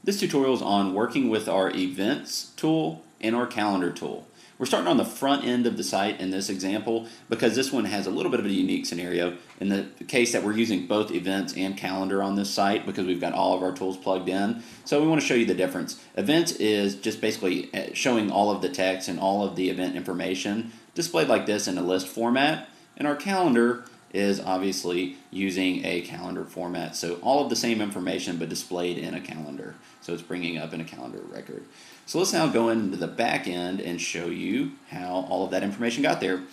This tutorial is on working with our events tool and our calendar tool. We're starting on the front end of the site in this example because this one has a little bit of a unique scenario in the case that we're using both events and calendar on this site because we've got all of our tools plugged in. So we want to show you the difference. Events is just basically showing all of the text and all of the event information displayed like this in a list format, and our calendar is obviously using a calendar format. So all of the same information but displayed in a calendar. So it's bringing up in a calendar record. So let's now go into the back end and show you how all of that information got there.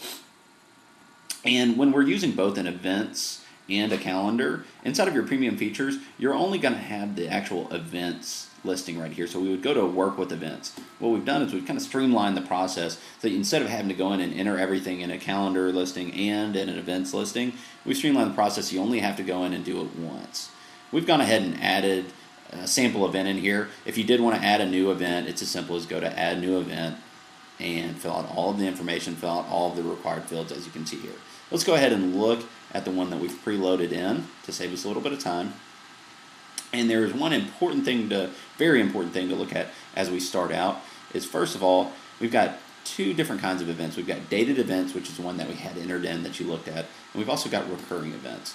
And when we're using both an events and a calendar, inside of your premium features, you're only going to have the actual events listing right here. So we would go to work with events. What we've done is we've kind of streamlined the process so that instead of having to go in and enter everything in a calendar listing and in an events listing, we streamlined the process so you only have to go in and do it once. We've gone ahead and added a sample event in here. If you did want to add a new event, it's as simple as go to add new event and fill out all of the information, fill out all of the required fields as you can see here. Let's go ahead and look at the one that we've preloaded in to save us a little bit of time. And there is one very important thing to look at as we start out is, first of all, we've got two different kinds of events. We've got dated events, which is one that we had entered in that you looked at, and we've also got recurring events.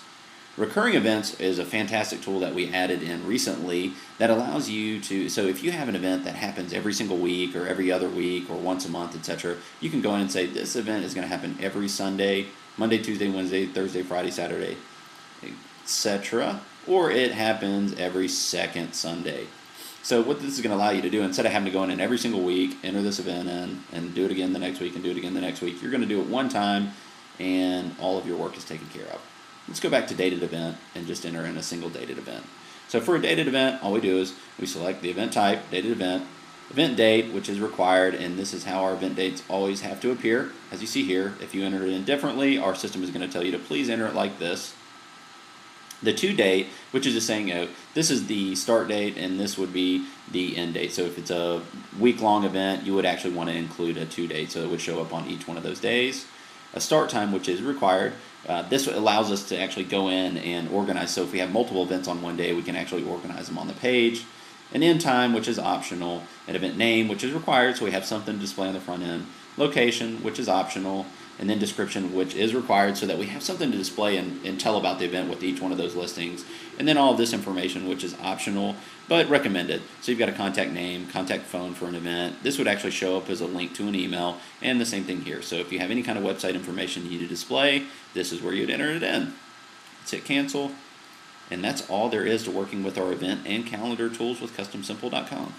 Recurring events is a fantastic tool that we added in recently that allows you to, so if you have an event that happens every single week or every other week or once a month, etc., you can go in and say this event is going to happen every Sunday, Monday, Tuesday, Wednesday, Thursday, Friday, Saturday, etc., or it happens every second Sunday. So what this is going to allow you to do, instead of having to go in and every single week, enter this event in, and do it again the next week, and do it again the next week, you're going to do it one time, and all of your work is taken care of. Let's go back to dated event and just enter in a single dated event. So for a dated event, all we do is we select the event type, dated event date, which is required, and this is how our event dates always have to appear. As you see here, if you enter it in differently, our system is going to tell you to please enter it like this. The to date, which is just saying this is the start date and this would be the end date. So if it's a week-long event, you would actually want to include a to date, so it would show up on each one of those days. A start time, which is required. This allows us to actually go in and organize. So if we have multiple events on one day, we can actually organize them on the page. An end time, which is optional. An event name, which is required, so we have something to display on the front end. Location, which is optional. And then description, which is required, so that we have something to display and tell about the event with each one of those listings. And then all of this information, which is optional but recommended. So you've got a contact name, contact phone for an event. This would actually show up as a link to an email, and the same thing here. So if you have any kind of website information you need to display, this is where you'd enter it in. Let's hit cancel, and that's all there is to working with our event and calendar tools with CustomSimple.com.